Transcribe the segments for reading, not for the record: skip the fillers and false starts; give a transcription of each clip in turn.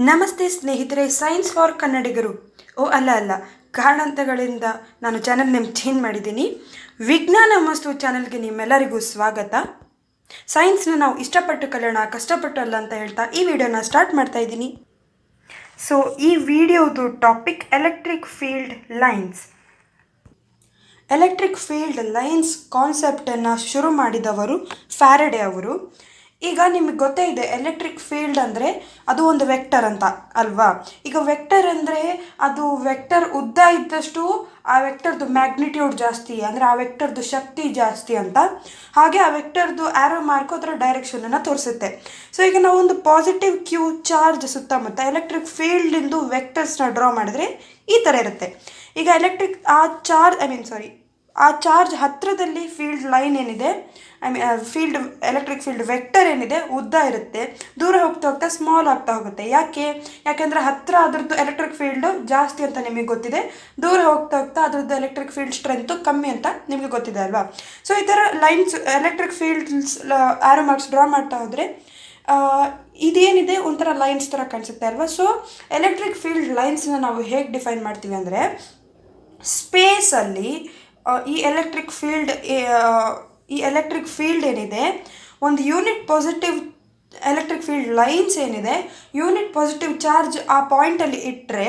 ನಮಸ್ತೆ ಸ್ನೇಹಿತರೆ, science for ಕನ್ನಡಿಗರು. ಅಲ್ಲ ಕಾರಣಾಂತರಗಳಿಂದ ನಾನು ಚಾನಲ್ ನೇಮ್ ಚೇಂಜ್ ಮಾಡಿದ್ದೀನಿ. ವಿಜ್ಞಾನ ಮಸ್ತು ಚಾನಲ್ಗೆ ನಿಮ್ಮೆಲ್ಲರಿಗೂ ಸ್ವಾಗತ. ಸೈನ್ಸ್ನ ನಾವು ಇಷ್ಟಪಟ್ಟು ಕಲಿಯೋಣ, ಕಷ್ಟಪಟ್ಟು ಅಲ್ಲ ಅಂತ ಹೇಳ್ತಾ ಈ ವಿಡಿಯೋನ ಸ್ಟಾರ್ಟ್ ಮಾಡ್ತಾ ಇದ್ದೀನಿ. ಸೊ ಈ ವಿಡಿಯೋದು topic electric field lines. Electric field lines ಕಾನ್ಸೆಪ್ಟನ್ನು ಶುರು ಮಾಡಿದವರು ಫ್ಯಾರಡೆ ಅವರು. ಈಗ ನಿಮಗೆ ಗೊತ್ತೇ ಇದೆ, ಎಲೆಕ್ಟ್ರಿಕ್ ಫೀಲ್ಡ್ ಅಂದರೆ ಅದು ಒಂದು ವೆಕ್ಟರ್ ಅಂತ ಅಲ್ವಾ. ಈಗ ವೆಕ್ಟರ್ ಅಂದರೆ ಅದು ವೆಕ್ಟರ್ ಉದ್ದ ಇದ್ದಷ್ಟು ಆ ವೆಕ್ಟರ್ದು ಮ್ಯಾಗ್ನಿಟ್ಯೂಡ್ ಜಾಸ್ತಿ, ಅಂದರೆ ಆ ವೆಕ್ಟರ್ದು ಶಕ್ತಿ ಜಾಸ್ತಿ ಅಂತ. ಹಾಗೆ ಆ ವೆಕ್ಟರ್ದು ಆ್ಯರೋ ಮಾರ್ಕು ಅದರ ಡೈರೆಕ್ಷನನ್ನು ತೋರಿಸುತ್ತೆ. ಸೊ ಈಗ ನಾವು ಒಂದು ಪಾಸಿಟಿವ್ ಕ್ಯೂ ಚಾರ್ಜ್ ಸುತ್ತಮುತ್ತ ಎಲೆಕ್ಟ್ರಿಕ್ ಫೀಲ್ಡಿಂದು ವೆಕ್ಟರ್ಸ್ನ ಡ್ರಾ ಮಾಡಿದ್ರೆ ಈ ಥರ ಇರುತ್ತೆ. ಈಗ ಆ ಚಾರ್ಜ್ ಹತ್ತಿರದಲ್ಲಿ ಫೀಲ್ಡ್ ಲೈನ್ ಏನಿದೆ, ಎಲೆಕ್ಟ್ರಿಕ್ ಫೀಲ್ಡ್ ವೆಕ್ಟರ್ ಏನಿದೆ ಉದ್ದ ಇರುತ್ತೆ, ದೂರ ಹೋಗ್ತಾ ಹೋಗ್ತಾ ಸ್ಮಾಲ್ ಆಗ್ತಾ ಹೋಗುತ್ತೆ. ಯಾಕೆಂದರೆ ಹತ್ತಿರ ಅದ್ರದ್ದು ಎಲೆಕ್ಟ್ರಿಕ್ ಫೀಲ್ಡು ಜಾಸ್ತಿ ಅಂತ ನಿಮಗೆ ಗೊತ್ತಿದೆ, ದೂರ ಹೋಗ್ತಾ ಹೋಗ್ತಾ ಅದ್ರದ್ದು ಎಲೆಕ್ಟ್ರಿಕ್ ಫೀಲ್ಡ್ ಸ್ಟ್ರೆಂತು ಕಮ್ಮಿ ಅಂತ ನಿಮಗೆ ಗೊತ್ತಿದೆ ಅಲ್ವಾ. ಸೊ ಈ ಥರ ಲೈನ್ಸ್ ಎಲೆಕ್ಟ್ರಿಕ್ ಫೀಲ್ಡ್ಸ್ ಆರೋ ಮಾರ್ಕ್ಸ್ ಡ್ರಾ ಮಾಡ್ತಾ ಹೋದರೆ ಇದೇನಿದೆ ಒಂಥರ ಲೈನ್ಸ್ ಥರ ಕಾಣಿಸುತ್ತೆ ಅಲ್ವಾ. ಸೊ ಎಲೆಕ್ಟ್ರಿಕ್ ಫೀಲ್ಡ್ ಲೈನ್ಸ್ನ ನಾವು ಹೇಗೆ ಡಿಫೈನ್ ಮಾಡ್ತೀವಿ ಅಂದರೆ, ಸ್ಪೇಸಲ್ಲಿ ಈ ಎಲೆಕ್ಟ್ರಿಕ್ ಫೀಲ್ಡ್ ಏನಿದೆ, ಒಂದು unit positive electric field lines ಏನಿದೆ, ಯೂನಿಟ್ ಪಾಸಿಟಿವ್ ಚಾರ್ಜ್ ಆ ಪಾಯಿಂಟಲ್ಲಿ ಇಟ್ಟರೆ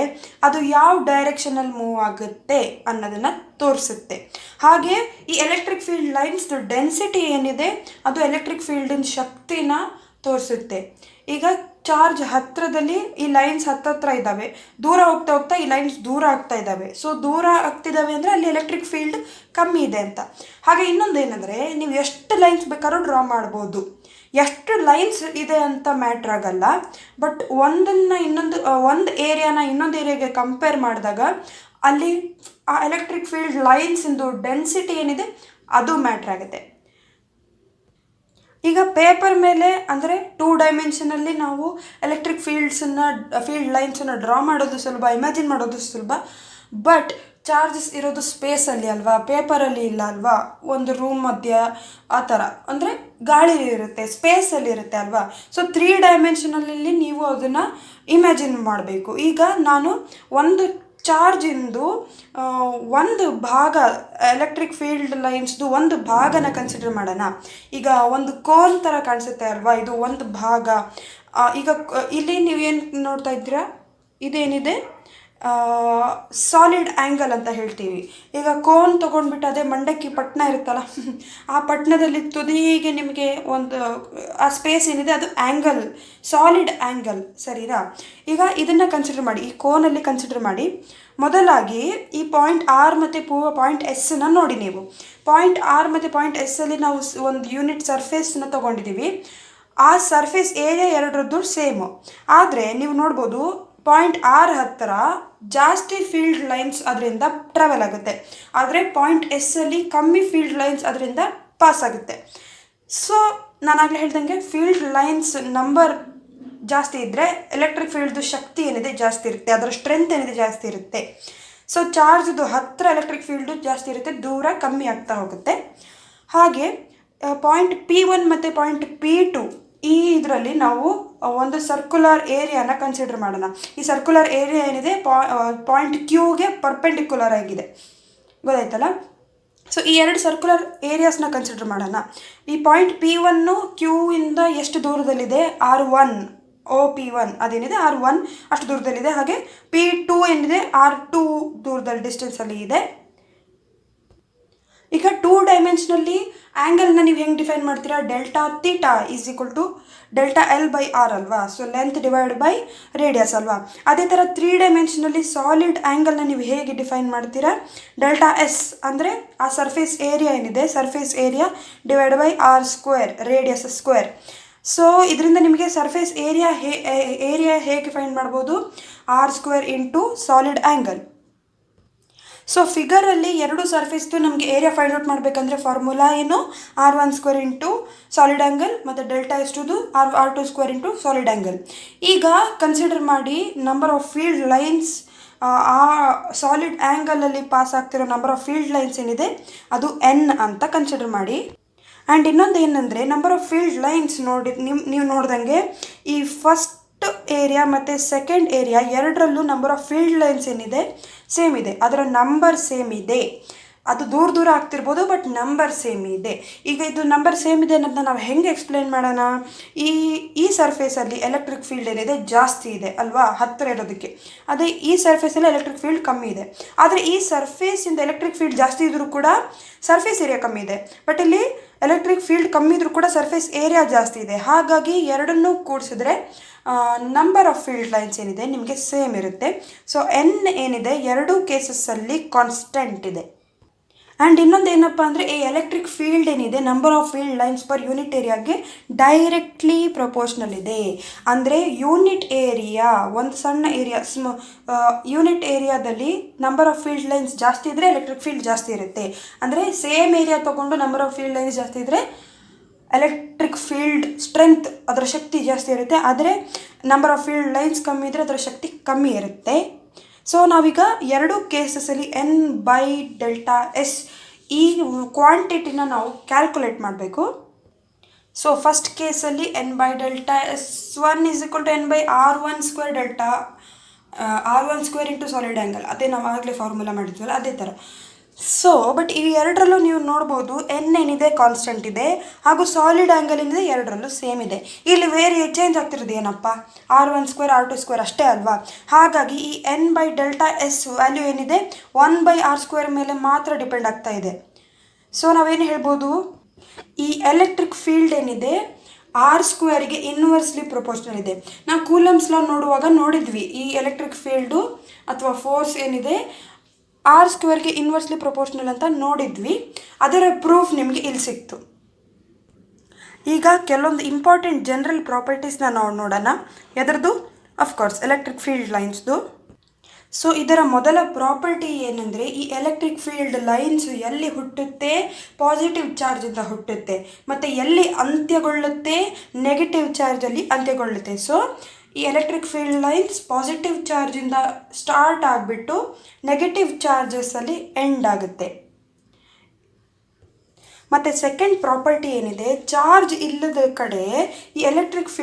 ಅದು ಯಾವ ಡೈರೆಕ್ಷನಲ್ಲಿ ಮೂವ್ ಆಗುತ್ತೆ ಅನ್ನೋದನ್ನು ತೋರಿಸುತ್ತೆ. ಹಾಗೆ ಈ ಎಲೆಕ್ಟ್ರಿಕ್ ಫೀಲ್ಡ್ ಲೈನ್ಸ್ದು ಡೆನ್ಸಿಟಿ ಏನಿದೆ ಅದು ಎಲೆಕ್ಟ್ರಿಕ್ ಫೀಲ್ಡಿನ ಶಕ್ತಿನ ತೋರಿಸುತ್ತೆ. ಈಗ ಚಾರ್ಜ್ ಹತ್ತಿರದಲ್ಲಿ ಈ ಲೈನ್ಸ್ ಹತ್ತಿರ ಇದ್ದಾವೆ, ದೂರ ಹೋಗ್ತಾ ಹೋಗ್ತಾ ಈ ಲೈನ್ಸ್ ದೂರ ಆಗ್ತಾ ಇದ್ದಾವೆ. ಸೊ ದೂರ ಆಗ್ತಿದ್ದಾವೆ ಅಂದರೆ ಅಲ್ಲಿ ಎಲೆಕ್ಟ್ರಿಕ್ ಫೀಲ್ಡ್ ಕಮ್ಮಿ ಇದೆ ಅಂತ. ಹಾಗೆ ಇನ್ನೊಂದು ಏನಂದರೆ, ನೀವು ಎಷ್ಟು ಲೈನ್ಸ್ ಬೇಕಾದ್ರೂ ಡ್ರಾ ಮಾಡ್ಬೋದು, ಎಷ್ಟು ಲೈನ್ಸ್ ಇದೆ ಅಂತ ಮ್ಯಾಟ್ರ್ ಆಗಲ್ಲ. ಬಟ್ ಒಂದು ಏರಿಯಾನ ಇನ್ನೊಂದು ಏರಿಯಾಗೆ ಕಂಪೇರ್ ಮಾಡಿದಾಗ ಅಲ್ಲಿ ಆ ಎಲೆಕ್ಟ್ರಿಕ್ ಫೀಲ್ಡ್ ಲೈನ್ಸಿಂದು ಡೆನ್ಸಿಟಿ ಏನಿದೆ ಅದು ಮ್ಯಾಟ್ರ್ ಆಗುತ್ತೆ. ಈಗ ಪೇಪರ್ ಮೇಲೆ ಅಂದರೆ 2 ಡೈಮೆನ್ಷನಲ್ಲಿ ನಾವು ಎಲೆಕ್ಟ್ರಿಕ್ ಫೀಲ್ಡ್ ಲೈನ್ಸನ್ನು ಡ್ರಾ ಮಾಡೋದು ಸುಲಭ, ಇಮ್ಯಾಜಿನ್ ಮಾಡೋದು ಸುಲಭ. ಬಟ್ ಚಾರ್ಜಸ್ ಇರೋದು ಸ್ಪೇಸಲ್ಲಿ ಅಲ್ವಾ, ಪೇಪರಲ್ಲಿ ಇಲ್ಲ ಅಲ್ವಾ. ಒಂದು ರೂಮ್ ಮಧ್ಯ ಆ ಥರ ಅಂದರೆ ಗಾಳಿ ಇರುತ್ತೆ, ಸ್ಪೇಸಲ್ಲಿ ಇರುತ್ತೆ ಅಲ್ವಾ. ಸೊ 3 ಡೈಮೆನ್ಷನಲ್ಲಿ ನೀವು ಅದನ್ನು ಇಮ್ಯಾಜಿನ್ ಮಾಡಬೇಕು. ಈಗ ನಾನು ಒಂದು ಚಾರ್ಜಿಂದು ಒಂದು ಭಾಗ, ಎಲೆಕ್ಟ್ರಿಕ್ ಫೀಲ್ಡ್ ಲೈನ್ಸ್ದು ಒಂದು ಭಾಗನ ಕನ್ಸಿಡರ್ ಮಾಡೋಣ. ಈಗ ಒಂದು ಕೋನ್ ಥರ ಕಾಣಿಸುತ್ತೆ ಅಲ್ವಾ, ಇದು ಒಂದು ಭಾಗ. ಈಗ ಇಲ್ಲಿ ನೀವೇನು ನೋಡ್ತಾ ಇದ್ದೀರಾ, ಇದೇನಿದೆ ಸಾಲಿಡ್ ಆ್ಯಂಗಲ್ ಅಂತ ಹೇಳ್ತೀವಿ. ಈಗ ಕೋನ್ ತೊಗೊಂಡ್ಬಿಟ್ಟು ಅದೇ ಮಂಡಕ್ಕಿ ಪಟ್ಟಣ ಇರುತ್ತಲ್ಲ, ಆ ಪಟ್ಟಣದಲ್ಲಿ ತುದಿಗೆ ನಿಮಗೆ ಒಂದು ಆ ಸ್ಪೇಸ್ ಏನಿದೆ ಅದು ಆ್ಯಂಗಲ್, ಸಾಲಿಡ್ ಆ್ಯಂಗಲ್, ಸರಿನಾ. ಈಗ ಇದನ್ನು ಕನ್ಸಿಡರ್ ಮಾಡಿ, ಈ ಕೋನಲ್ಲಿ ಕನ್ಸಿಡರ್ ಮಾಡಿ. ಮೊದಲಾಗಿ ಈ ಪಾಯಿಂಟ್ ಆರ್ ಮತ್ತು ಪಾಯಿಂಟ್ ಎಸ್ಸನ್ನು ನೋಡಿ. ನೀವು ಪಾಯಿಂಟ್ ಆರ್ ಮತ್ತು ಪಾಯಿಂಟ್ ಎಸ್ಸಲ್ಲಿ ನಾವು ಒಂದು ಯೂನಿಟ್ ಸರ್ಫೇಸನ್ನ ತೊಗೊಂಡಿದ್ದೀವಿ. ಆ ಸರ್ಫೇಸ್ ಏರಿಯಾ ಎರಡರದ್ದು ಸೇಮು. ಆದರೆ ನೀವು ನೋಡ್ಬೋದು, ಪಾಯಿಂಟ್ ಆರ್ ಹತ್ತಿರ ಜಾಸ್ತಿ ಫೀಲ್ಡ್ ಲೈನ್ಸ್ ಅದರಿಂದ ಟ್ರಾವೆಲ್ ಆಗುತ್ತೆ, ಆದರೆ ಪಾಯಿಂಟ್ ಎಸ್ಸಲ್ಲಿ ಕಮ್ಮಿ ಫೀಲ್ಡ್ ಲೈನ್ಸ್ ಅದರಿಂದ ಪಾಸ್ ಆಗುತ್ತೆ. ಸೊ ನಾನಾಗಲೇ ಹೇಳ್ದಂಗೆ ಫೀಲ್ಡ್ ಲೈನ್ಸ್ ನಂಬರ್ ಜಾಸ್ತಿ ಇದ್ದರೆ ಎಲೆಕ್ಟ್ರಿಕ್ ಫೀಲ್ಡ್ದು ಶಕ್ತಿ ಏನಿದೆ ಜಾಸ್ತಿ ಇರುತ್ತೆ, ಅದರ ಸ್ಟ್ರೆಂತ್ ಏನಿದೆ ಜಾಸ್ತಿ ಇರುತ್ತೆ. ಸೊ ಚಾರ್ಜ್ದು ಹತ್ತಿರ ಎಲೆಕ್ಟ್ರಿಕ್ ಫೀಲ್ಡು ಜಾಸ್ತಿ ಇರುತ್ತೆ, ದೂರ ಕಮ್ಮಿ ಆಗ್ತಾ ಹೋಗುತ್ತೆ. ಹಾಗೆ ಪಾಯಿಂಟ್ P1 ಮತ್ತು ಪಾಯಿಂಟ್ P2 ಈ ಇದರಲ್ಲಿ ನಾವು ಒಂದು ಸರ್ಕ್ಯುಲರ್ ಏರಿಯಾನ ಕನ್ಸಿಡರ್ ಮಾಡೋಣ. ಈ ಸರ್ಕ್ಯುಲರ್ ಏರಿಯಾ ಏನಿದೆ ಪಾಯಿಂಟ್ ಕ್ಯೂಗೆ ಪರ್ಪೆಂಡಿಕ್ಯುಲರ್ ಆಗಿದೆ, ಗೊತ್ತಾಯ್ತಲ್ಲ. ಸೊ ಈ 2 ಸರ್ಕ್ಯುಲರ್ ಏರಿಯಾಸ್ನ ಕನ್ಸಿಡರ್ ಮಾಡೋಣ. ಈ ಪಾಯಿಂಟ್ P1 ಕ್ಯೂಯಿಂದ ಎಷ್ಟು ದೂರದಲ್ಲಿದೆ, R1 OP1 ಅದೇನಿದೆ R1 ಅಷ್ಟು ದೂರದಲ್ಲಿದೆ. ಹಾಗೆ P2 ಏನಿದೆ R2 ದೂರದಲ್ಲಿ ಡಿಸ್ಟೆನ್ಸಲ್ಲಿ ಇದೆ. ಈಗ 2 ಡೈಮೆನ್ಷನಲ್ಲಿ ಆ್ಯಂಗಲ್ನ ನೀವು ಹೆಂಗೆ ಡಿಫೈನ್ ಮಾಡ್ತೀರಾ, delta theta is equal to delta L/R ಅಲ್ವಾ. So length divide by radius ಅಲ್ವಾ. ಅದೇ ಥರ 3 ಡೈಮೆನ್ಷನಲ್ಲಿ ಸಾಲಿಡ್ ಆ್ಯಂಗಲ್ನ ನೀವು ಹೇಗೆ ಡಿಫೈನ್ ಮಾಡ್ತೀರಾ, ಡೆಲ್ಟಾ S ಅಂದರೆ ಆ ಸರ್ಫೇಸ್ ಏರಿಯಾ ಏನಿದೆ, surface area divide by R², radius square. So ಇದರಿಂದ ನಿಮಗೆ ಸರ್ಫೇಸ್ ಏರಿಯಾ ಹೇಗೆ ಫೈಂಡ್ ಮಾಡ್ಬೋದು, R² into solid angle. So ಫಿಗರಲ್ಲಿ 2 ಸರ್ಫೇಸ್ದು ನಮಗೆ ಏರಿಯಾ ಫೈಂಡ್ ಔಟ್ ಮಾಡಬೇಕಂದ್ರೆ ಫಾರ್ಮುಲಾ ಏನು, R1² ಇಂಟು ಸಾಲಿಡ್ ಆ್ಯಂಗಲ್ ಮತ್ತು ಡೆಲ್ಟಾ ಎಷ್ಟುದು R2² ಇಂಟು ಸಾಲಿಡ್ ಆ್ಯಂಗಲ್. ಈಗ ಕನ್ಸಿಡರ್ ಮಾಡಿ ನಂಬರ್ ಆಫ್ ಫೀಲ್ಡ್ ಲೈನ್ಸ್, ಆ ಸಾಲಿಡ್ ಆ್ಯಂಗಲಲ್ಲಿ ಪಾಸ್ ಆಗ್ತಿರೋ ನಂಬರ್ ಆಫ್ ಫೀಲ್ಡ್ ಲೈನ್ಸ್ ಏನಿದೆ ಅದು N ಅಂತ ಕನ್ಸಿಡರ್ ಮಾಡಿ. ಆ್ಯಂಡ್ ಇನ್ನೊಂದು ಏನಂದರೆ, ನಂಬರ್ ಆಫ್ ಫೀಲ್ಡ್ ಲೈನ್ಸ್ ನೀವು ನೋಡ್ದಂಗೆ ಈ ಫಸ್ಟ್ ಏರಿಯಾ ಮತ್ತು ಸೆಕೆಂಡ್ ಏರಿಯಾ ಎರಡರಲ್ಲೂ ನಂಬರ್ ಆಫ್ ಫೀಲ್ಡ್ ಲೈನ್ಸ್ ಏನಿದೆ ಸೇಮ್ ಇದೆ, ಅದರ ನಂಬರ್ ಸೇಮ್ ಇದೆ. ಅದು ದೂರ ದೂರ ಆಗ್ತಿರ್ಬೋದು, ಬಟ್ ನಂಬರ್ ಸೇಮ್ ಇದೆ. ಈಗ ಇದು ನಂಬರ್ ಸೇಮ್ ಇದೆ ಅನ್ನೋದನ್ನ ನಾವು ಹೆಂಗೆ ಎಕ್ಸ್ಪ್ಲೇನ್ ಮಾಡೋಣ? ಈ ಸರ್ಫೇಸಲ್ಲಿ ಎಲೆಕ್ಟ್ರಿಕ್ ಫೀಲ್ಡ್ ಏನಿದೆ ಜಾಸ್ತಿ ಇದೆ ಅಲ್ವಾ, ಹತ್ತಿರ ಇರೋದಕ್ಕೆ. ಅದೇ ಈ ಸರ್ಫೇಸಲ್ಲಿ ಎಲೆಕ್ಟ್ರಿಕ್ ಫೀಲ್ಡ್ ಕಮ್ಮಿ ಇದೆ. ಆದರೆ ಈ ಸರ್ಫೇಸಿಂದ ಎಲೆಕ್ಟ್ರಿಕ್ ಫೀಲ್ಡ್ ಜಾಸ್ತಿ ಇದ್ರೂ ಕೂಡ ಸರ್ಫೇಸ್ ಏರಿಯಾ ಕಮ್ಮಿ ಇದೆ. ಬಟ್ ಇಲ್ಲಿ ಎಲೆಕ್ಟ್ರಿಕ್ ಫೀಲ್ಡ್ ಕಮ್ಮಿ ಇದ್ರೂ ಕೂಡ ಸರ್ಫೇಸ್ ಏರಿಯಾ ಜಾಸ್ತಿ ಇದೆ. ಹಾಗಾಗಿ ಎರಡನ್ನೂ ಕೂಡಿಸಿದ್ರೆ ನಂಬರ್ ಆಫ್ ಫೀಲ್ಡ್ ಲೈನ್ಸ್ ಏನಿದೆ ನಿಮಗೆ ಸೇಮ್ ಇರುತ್ತೆ. ಸೊ ಎನ್ ಏನಿದೆ ಎರಡೂ ಕೇಸಸ್ಸಲ್ಲಿ ಕಾನ್ಸ್ಟೆಂಟ್ ಇದೆ. ಆ್ಯಂಡ್ ಇನ್ನೊಂದು ಏನಪ್ಪ ಅಂದರೆ ಈ ಎಲೆಕ್ಟ್ರಿಕ್ ಫೀಲ್ಡ್ ಏನಿದೆ number of field lines per unit ಏರಿಯಾಗೆ ಡೈರೆಕ್ಟ್ಲಿ ಪ್ರಪೋರ್ಷ್ನಲ್ ಇದೆ. ಅಂದರೆ ಯೂನಿಟ್ ಏರಿಯಾ, ಒಂದು ಸಣ್ಣ ಏರಿಯಾ ಯೂನಿಟ್ ಏರಿಯಾದಲ್ಲಿ ನಂಬರ್ ಆಫ್ ಫೀಲ್ಡ್ ಲೈನ್ಸ್ ಜಾಸ್ತಿ ಇದ್ದರೆ ಎಲೆಕ್ಟ್ರಿಕ್ ಫೀಲ್ಡ್ ಜಾಸ್ತಿ ಇರುತ್ತೆ. ಅಂದರೆ ಸೇಮ್ ಏರಿಯಾ ತೊಗೊಂಡು ನಂಬರ್ ಆಫ್ ಫೀಲ್ಡ್ ಲೈನ್ಸ್ ಜಾಸ್ತಿ ಇದ್ದರೆ ಎಲೆಕ್ಟ್ರಿಕ್ ಫೀಲ್ಡ್ ಸ್ಟ್ರೆಂತ್, ಅದರ ಶಕ್ತಿ ಜಾಸ್ತಿ ಇರುತ್ತೆ. ಆದರೆ ನಂಬರ್ ಆಫ್ ಫೀಲ್ಡ್ ಲೈನ್ಸ್ ಕಮ್ಮಿ ಇದ್ದರೆ ಅದರ ಶಕ್ತಿ ಕಮ್ಮಿ ಇರುತ್ತೆ. ಸೊ ನಾವೀಗ ಎರಡು ಕೇಸಸಲ್ಲಿ N/Δs ಈ ಕ್ವಾಂಟಿಟಿನ ನಾವು ಕ್ಯಾಲ್ಕುಲೇಟ್ ಮಾಡಬೇಕು. ಸೊ ಫಸ್ಟ್ ಕೇಸಲ್ಲಿ N/Δs1 = N/R1² delta, R1² into solid angle. ಅದೇ ನಾವು ಆಗಲೇ ಫಾರ್ಮುಲಾ ಮಾಡಿದ್ವಲ್ಲ ಅದೇ ಥರ. ಸೊ ಬಟ್ ಈ ಎರಡರಲ್ಲೂ ನೀವು ನೋಡ್ಬೋದು ಎನ್ ಏನಿದೆ ಕಾನ್ಸ್ಟೆಂಟ್ ಇದೆ, ಹಾಗೂ ಸಾಲಿಡ್ ಆ್ಯಂಗಲ್ ಏನಿದೆ ಎರಡರಲ್ಲೂ ಸೇಮ್ ಇದೆ. ಇಲ್ಲಿ ಚೇಂಜ್ ಆಗ್ತಿರೋದು ಏನಪ್ಪ, R1² R2² ಅಷ್ಟೇ ಅಲ್ವಾ. ಹಾಗಾಗಿ ಈ N/Δs ವ್ಯಾಲ್ಯೂ ಏನಿದೆ 1/R² ಮೇಲೆ ಮಾತ್ರ ಡಿಪೆಂಡ್ ಆಗ್ತಾ ಇದೆ. ಸೊ ನಾವೇನು ಹೇಳ್ಬೋದು, ಈ ಎಲೆಕ್ಟ್ರಿಕ್ ಫೀಲ್ಡ್ ಏನಿದೆ R² ಇನ್ವರ್ಸ್ಲಿ ಪ್ರಪೋರ್ಷನಲ್ ಇದೆ. ನಾವು ಕೂಲಮ್ಸ್ ಲಾ ನೋಡುವಾಗ ನೋಡಿದ್ವಿ, ಈ ಎಲೆಕ್ಟ್ರಿಕ್ ಫೀಲ್ಡು ಅಥವಾ ಫೋರ್ಸ್ ಏನಿದೆ R² ಇನ್ವರ್ಸ್ಲಿ ಪ್ರಪೋರ್ಷನಲ್ ಅಂತ ನೋಡಿದ್ವಿ. ಅದರ ಪ್ರೂಫ್ ನಿಮಗೆ ಇಲ್ಲಿ ಸಿಕ್ತು. ಈಗ ಕೆಲವೊಂದು ಇಂಪಾರ್ಟೆಂಟ್ ಜನರಲ್ ಪ್ರಾಪರ್ಟೀಸ್ನ ನಾವು ನೋಡೋಣ. ಎದರದು? ಅಫ್ಕೋರ್ಸ್ ಎಲೆಕ್ಟ್ರಿಕ್ ಫೀಲ್ಡ್ ಲೈನ್ಸ್ದು. ಸೊ ಇದರ ಮೊದಲ ಪ್ರಾಪರ್ಟಿ ಏನಂದರೆ, ಈ ಎಲೆಕ್ಟ್ರಿಕ್ ಫೀಲ್ಡ್ ಲೈನ್ಸ್ ಎಲ್ಲಿ ಹುಟ್ಟುತ್ತೆ, ಪಾಸಿಟಿವ್ ಚಾರ್ಜಿಂದ ಹುಟ್ಟುತ್ತೆ, ಮತ್ತು ಎಲ್ಲಿ ಅಂತ್ಯಗೊಳ್ಳುತ್ತೆ, ನೆಗೆಟಿವ್ ಚಾರ್ಜಲ್ಲಿ ಅಂತ್ಯಗೊಳ್ಳುತ್ತೆ. ಸೊ ಈ ಎಲೆಕ್ಟ್ರಿಕ್ ಫೀಲ್ಡ್ ಲೈನ್ಸ್ ಪಾಸಿಟಿವ್ ಚಾರ್ಜಿಂದ ಸ್ಟಾರ್ಟ್ ಆಗಿಬಿಟ್ಟು ನೆಗೆಟಿವ್ ಚಾರ್ಜಸ್ಸಲ್ಲಿ ಎಂಡ್ ಆಗುತ್ತೆ. ಮತ್ತು ಸೆಕೆಂಡ್ ಪ್ರಾಪರ್ಟಿ ಏನಿದೆ, ಚಾರ್ಜ್ ಇಲ್ಲದ ಕಡೆ ಈ ಎಲೆಕ್ಟ್ರಿಕ್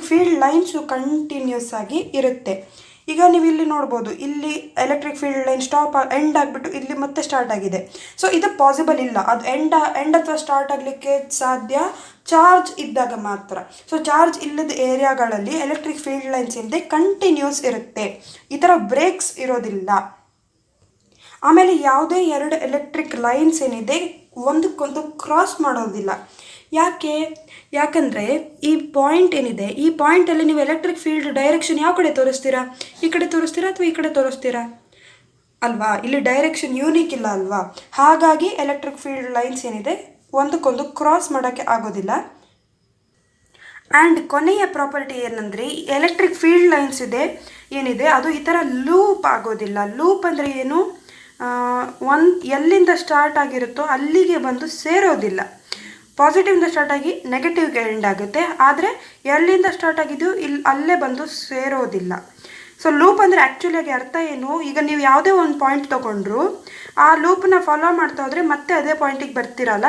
ಫೀಲ್ಡ್ ಲೈನ್ಸು ಕಂಟಿನ್ಯೂಸ್ ಆಗಿ ಇರುತ್ತೆ. ಈಗ ನೀವು ಇಲ್ಲಿ ನೋಡ್ಬೋದು, ಇಲ್ಲಿ ಎಲೆಕ್ಟ್ರಿಕ್ ಫೀಲ್ಡ್ ಲೈನ್ ಎಂಡ್ ಆಗಿಬಿಟ್ಟು ಇಲ್ಲಿ ಮತ್ತೆ ಸ್ಟಾರ್ಟ್ ಆಗಿದೆ. ಸೊ ಇದು ಪಾಸಿಬಲ್ ಇಲ್ಲ, ಅದು ಎಂಡ್ ಅಥವಾ ಸ್ಟಾರ್ಟ್ ಆಗಲಿಕ್ಕೆ ಸಾಧ್ಯ ಚಾರ್ಜ್ ಇದ್ದಾಗ ಮಾತ್ರ. ಸೊ ಚಾರ್ಜ್ ಇಲ್ಲದ ಏರಿಯಾಗಳಲ್ಲಿ ಎಲೆಕ್ಟ್ರಿಕ್ ಫೀಲ್ಡ್ ಲೈನ್ಸ್ ಏನಿದೆ ಕಂಟಿನ್ಯೂಸ್ ಇರುತ್ತೆ, ಈ ಥರ ಬ್ರೇಕ್ಸ್ ಇರೋದಿಲ್ಲ. ಆಮೇಲೆ ಯಾವುದೇ ಎರಡು ಎಲೆಕ್ಟ್ರಿಕ್ ಲೈನ್ಸ್ ಏನಿದೆ ಒಂದಕ್ಕೊಂದು ಕ್ರಾಸ್ ಮಾಡೋದಿಲ್ಲ. ಯಾಕಂದರೆ ಈ ಪಾಯಿಂಟ್ ಏನಿದೆ, ಈ ಪಾಯಿಂಟಲ್ಲಿ ನೀವು ಎಲೆಕ್ಟ್ರಿಕ್ ಫೀಲ್ಡ್ ಡೈರೆಕ್ಷನ್ ಯಾವ ಕಡೆ ತೋರಿಸ್ತೀರಾ? ಈ ಕಡೆ ತೋರಿಸ್ತೀರಾ ಅಥವಾ ಈ ಕಡೆ ತೋರಿಸ್ತೀರಾ ಅಲ್ವಾ? ಇಲ್ಲಿ ಡೈರೆಕ್ಷನ್ ಯೂನಿಕ್ ಇಲ್ಲ ಅಲ್ವಾ. ಹಾಗಾಗಿ ಎಲೆಕ್ಟ್ರಿಕ್ ಫೀಲ್ಡ್ ಲೈನ್ಸ್ ಏನಿದೆ ಒಂದಕ್ಕೊಂದು ಕ್ರಾಸ್ ಮಾಡೋಕ್ಕೆ ಆಗೋದಿಲ್ಲ. ಆ್ಯಂಡ್ ಕೊನೆಯ ಪ್ರಾಪರ್ಟಿ ಏನಂದರೆ, ಈ ಎಲೆಕ್ಟ್ರಿಕ್ ಫೀಲ್ಡ್ ಲೈನ್ಸ್ ಏನಿದೆ ಅದು ಈ ಥರ ಲೂಪ್ ಆಗೋದಿಲ್ಲ. ಲೂಪ್ ಅಂದರೆ ಏನು? ಎಲ್ಲಿಂದ ಸ್ಟಾರ್ಟ್ ಆಗಿರುತ್ತೋ ಅಲ್ಲಿಗೆ ಬಂದು ಸೇರೋದಿಲ್ಲ. ಪಾಸಿಟಿವಿಂದ ಸ್ಟಾರ್ಟ್ ಆಗಿ ನೆಗೆಟಿವ್ಗೆ ಎಂಡ್ ಆಗುತ್ತೆ, ಆದರೆ ಎಲ್ಲಿಂದ ಸ್ಟಾರ್ಟ್ ಆಗಿದೆಯೋ ಅಲ್ಲೇ ಬಂದು ಸೇರೋದಿಲ್ಲ. ಸೊ ಲೂಪ್ ಅಂದರೆ ಆ್ಯಕ್ಚುಲಿಯಾಗಿ ಅರ್ಥ ಏನು? ಈಗ ನೀವು ಯಾವುದೇ ಒಂದು ಪಾಯಿಂಟ್ ತೊಗೊಂಡ್ರು ಆ ಲೂಪನ್ನ ಫಾಲೋ ಮಾಡ್ತಾ ಹೋದರೆ ಮತ್ತೆ ಅದೇ ಪಾಯಿಂಟಿಗೆ ಬರ್ತಿರಲ್ಲ,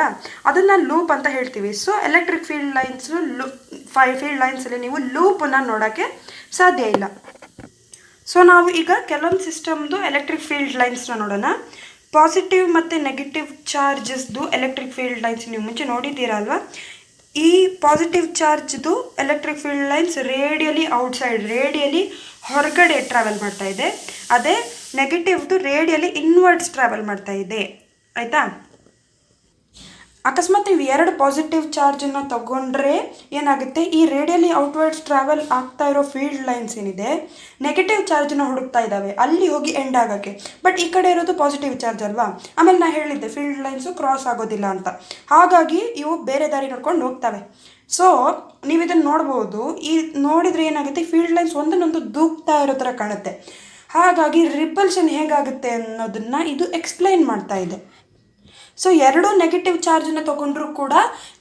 ಅದನ್ನು ಲೂಪ್ ಅಂತ ಹೇಳ್ತೀವಿ. ಸೊ ಎಲೆಕ್ಟ್ರಿಕ್ ಫೀಲ್ಡ್ ಲೈನ್ಸಲ್ಲಿ ನೀವು ಲೂಪನ್ನು ನೋಡೋಕ್ಕೆ ಸಾಧ್ಯ ಇಲ್ಲ. ಸೊ ನಾವು ಈಗ ಕೆಲವೊಂದು ಸಿಸ್ಟಮ್ದು ಎಲೆಕ್ಟ್ರಿಕ್ ಫೀಲ್ಡ್ ಲೈನ್ಸ್ನ ನೋಡೋಣ. ಪಾಸಿಟಿವ್ ಮತ್ತು ನೆಗೆಟಿವ್ ಚಾರ್ಜಸ್ದು ಎಲೆಕ್ಟ್ರಿಕ್ ಫೀಲ್ಡ್ ಲೈನ್ಸ್ ನೀವು ಮುಂಚೆ ನೋಡಿದ್ದೀರಲ್ವ. ಈ ಪಾಸಿಟಿವ್ ಚಾರ್ಜ್ದು electric field lines radially radially ಹೊರಗಡೆ ಟ್ರಾವೆಲ್ ಮಾಡ್ತಾ ಇದೆ. ಅದೇ ನೆಗೆಟಿವ್ದು ರೇಡಿಯಲಿ ಇನ್ವರ್ಡ್ಸ್ ಟ್ರಾವೆಲ್ ಮಾಡ್ತಾ ಇದೆ. ಆಯಿತಾ? ಅಕಸ್ಮಾತ್ ನೀವು ಎರಡು ಪಾಸಿಟಿವ್ ಚಾರ್ಜನ್ನು ತಗೊಂಡ್ರೆ ಏನಾಗುತ್ತೆ, ಈ ರೇಡಿಯಲಿ ಔಟ್ವರ್ಡ್ಸ್ ಟ್ರಾವೆಲ್ ಆಗ್ತಾ ಇರೋ ಫೀಲ್ಡ್ ಲೈನ್ಸ್ ಏನಿದೆ ನೆಗೆಟಿವ್ ಚಾರ್ಜನ್ನು ಹುಡುಕ್ತಾ ಇದ್ದಾವೆ ಅಲ್ಲಿ ಹೋಗಿ ಎಂಡ್ ಆಗೋಕ್ಕೆ. ಬಟ್ ಈ ಕಡೆ ಇರೋದು ಪಾಸಿಟಿವ್ ಚಾರ್ಜ್ ಅಲ್ವಾ. ಆಮೇಲೆ ನಾನು ಹೇಳಿದ್ದೆ ಫೀಲ್ಡ್ ಲೈನ್ಸು ಕ್ರಾಸ್ ಆಗೋದಿಲ್ಲ ಅಂತ, ಹಾಗಾಗಿ ಇವು ಬೇರೆ ದಾರಿ ನೋಡ್ಕೊಂಡು ಹೋಗ್ತವೆ. ಸೊ ನೀವು ಇದನ್ನು ನೋಡ್ಬೋದು, ಈ ನೋಡಿದರೆ ಏನಾಗುತ್ತೆ, ಫೀಲ್ಡ್ ಲೈನ್ಸ್ ಒಂದನ್ನೊಂದು ದೂಕ್ತಾ ಇರೋ ಥರ ಕಾಣುತ್ತೆ. ಹಾಗಾಗಿ ರಿಪಲ್ಷನ್ ಹೇಗಾಗುತ್ತೆ ಅನ್ನೋದನ್ನು ಇದು ಎಕ್ಸ್ಪ್ಲೈನ್ ಮಾಡ್ತಾ ಇದೆ. ಸೊ ಎರಡೂ ನೆಗೆಟಿವ್ ಚಾರ್ಜನ್ನು ತೊಗೊಂಡ್ರೂ ಕೂಡ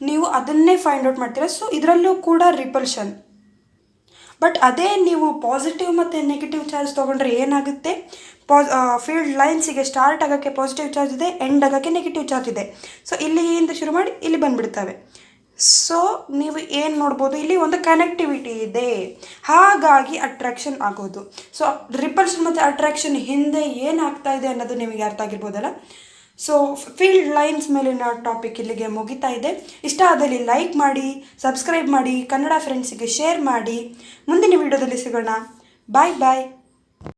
ನೀವು ಅದನ್ನೇ ಫೈಂಡ್ ಔಟ್ ಮಾಡ್ತೀರಾ. ಸೊ ಇದರಲ್ಲೂ ಕೂಡ ರಿಪಲ್ಷನ್. ಬಟ್ ಅದೇ ನೀವು ಪಾಸಿಟಿವ್ ಮತ್ತು ನೆಗೆಟಿವ್ ಚಾರ್ಜ್ ತೊಗೊಂಡ್ರೆ ಏನಾಗುತ್ತೆ, ಫೀಲ್ಡ್ ಲೈನ್ಸಿಗೆ ಸ್ಟಾರ್ಟ್ ಆಗೋಕ್ಕೆ ಪಾಸಿಟಿವ್ ಚಾರ್ಜ್ ಇದೆ, ಎಂಡ್ ಆಗೋಕ್ಕೆ ನೆಗೆಟಿವ್ ಚಾರ್ಜ್ ಇದೆ. ಸೊ ಇಲ್ಲಿಂದ ಶುರು ಮಾಡಿ ಇಲ್ಲಿ ಬಂದುಬಿಡ್ತವೆ. ಸೊ ನೀವು ಏನು ನೋಡ್ಬೋದು, ಇಲ್ಲಿ ಒಂದು ಕನೆಕ್ಟಿವಿಟಿ ಇದೆ, ಹಾಗಾಗಿ ಅಟ್ರಾಕ್ಷನ್ ಆಗೋದು. ಸೊ ರಿಪಲ್ಷನ್ ಮತ್ತು ಅಟ್ರಾಕ್ಷನ್ ಹಿಂದೆ ಏನಾಗ್ತಾ ಇದೆ ಅನ್ನೋದು ನಿಮಗೆ ಅರ್ಥ ಆಗಿರ್ಬೋದಲ್ಲ. ಸೊ ಫೀಲ್ಡ್ ಲೈನ್ಸ್ ಮೇಲಿನ ಟಾಪಿಕ್ ಇಲ್ಲಿಗೆ ಮುಗಿತಾ ಇದೆ. ಇಷ್ಟ ಆದಲ್ಲಿ ಲೈಕ್ ಮಾಡಿ, ಸಬ್ಸ್ಕ್ರೈಬ್ ಮಾಡಿ, ಕನ್ನಡ ಫ್ರೆಂಡ್ಸಿಗೆ ಶೇರ್ ಮಾಡಿ. ಮುಂದಿನ ವಿಡಿಯೋದಲ್ಲಿ ಸಿಗೋಣ. ಬಾಯ್ ಬಾಯ್.